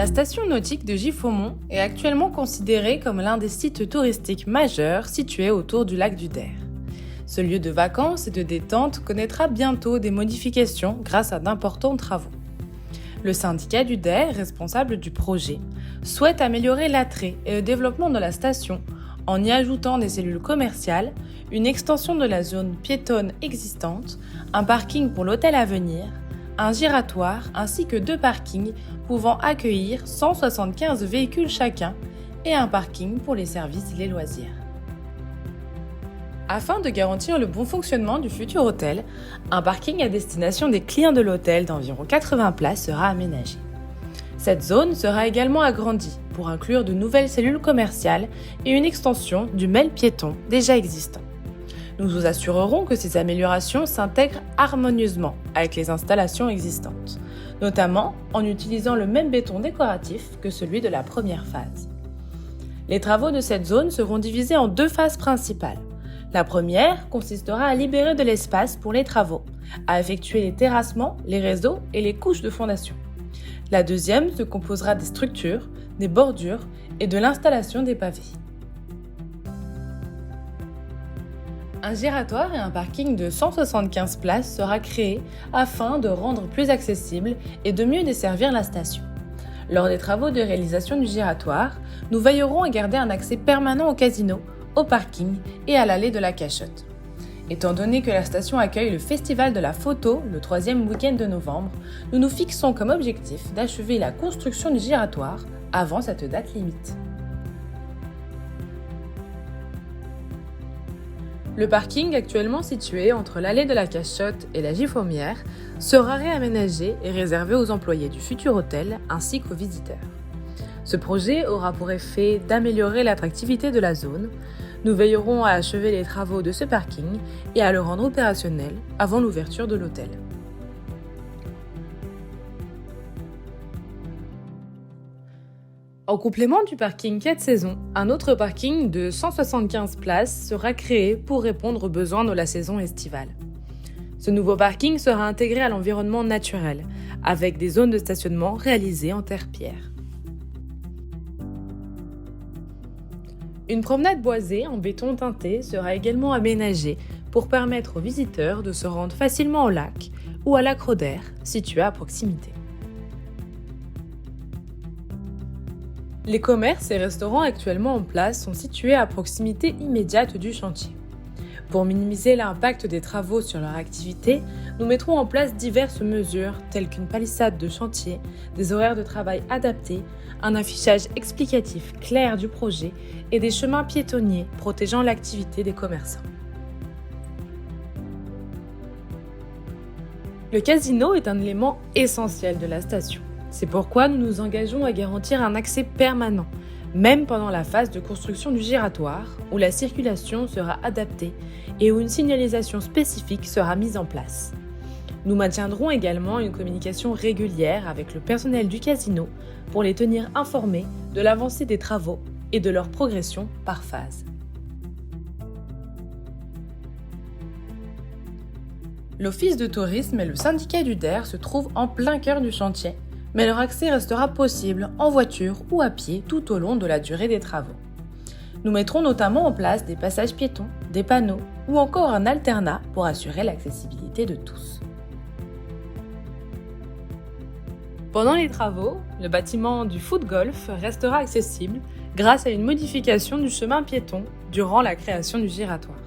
La station nautique de Giffaumont est actuellement considérée comme l'un des sites touristiques majeurs situés autour du lac du Der. Ce lieu de vacances et de détente connaîtra bientôt des modifications grâce à d'importants travaux. Le syndicat du Der, responsable du projet, souhaite améliorer l'attrait et le développement de la station en y ajoutant des cellules commerciales, une extension de la zone piétonne existante, un parking pour l'hôtel à venir, un giratoire ainsi que 2 parkings pouvant accueillir 175 véhicules chacun et un parking pour les services et les loisirs. Afin de garantir le bon fonctionnement du futur hôtel, un parking à destination des clients de l'hôtel d'environ 80 places sera aménagé. Cette zone sera également agrandie pour inclure de nouvelles cellules commerciales et une extension du mail piéton déjà existant. Nous vous assurerons que ces améliorations s'intègrent harmonieusement avec les installations existantes, notamment en utilisant le même béton décoratif que celui de la première phase. Les travaux de cette zone seront divisés en 2 phases principales. La première consistera à libérer de l'espace pour les travaux, à effectuer les terrassements, les réseaux et les couches de fondation. La deuxième se composera des structures, des bordures et de l'installation des pavés. Un giratoire et un parking de 175 places sera créé afin de rendre plus accessible et de mieux desservir la station. Lors des travaux de réalisation du giratoire, nous veillerons à garder un accès permanent au casino, au parking et à l'allée de la Cachotte. Étant donné que la station accueille le Festival de la photo le 3e week-end de novembre, nous nous fixons comme objectif d'achever la construction du giratoire avant cette date limite. Le parking actuellement situé entre l'allée de la Cachotte et la Giffaumière sera réaménagé et réservé aux employés du futur hôtel ainsi qu'aux visiteurs. Ce projet aura pour effet d'améliorer l'attractivité de la zone. Nous veillerons à achever les travaux de ce parking et à le rendre opérationnel avant l'ouverture de l'hôtel. En complément du parking 4 saisons, un autre parking de 175 places sera créé pour répondre aux besoins de la saison estivale. Ce nouveau parking sera intégré à l'environnement naturel, avec des zones de stationnement réalisées en terre-pierre. Une promenade boisée en béton teinté sera également aménagée pour permettre aux visiteurs de se rendre facilement au lac ou à l'Acroder, situé à proximité. Les commerces et restaurants actuellement en place sont situés à proximité immédiate du chantier. Pour minimiser l'impact des travaux sur leur activité, nous mettrons en place diverses mesures telles qu'une palissade de chantier, des horaires de travail adaptés, un affichage explicatif clair du projet et des chemins piétonniers protégeant l'activité des commerçants. Le casino est un élément essentiel de la station. C'est pourquoi nous nous engageons à garantir un accès permanent, même pendant la phase de construction du giratoire, où la circulation sera adaptée et où une signalisation spécifique sera mise en place. Nous maintiendrons également une communication régulière avec le personnel du casino pour les tenir informés de l'avancée des travaux et de leur progression par phase. L'Office de tourisme et le syndicat du Der se trouvent en plein cœur du chantier, mais leur accès restera possible en voiture ou à pied tout au long de la durée des travaux. Nous mettrons notamment en place des passages piétons, des panneaux ou encore un alternat pour assurer l'accessibilité de tous. Pendant les travaux, le bâtiment du foot-golf restera accessible grâce à une modification du chemin piéton durant la création du giratoire.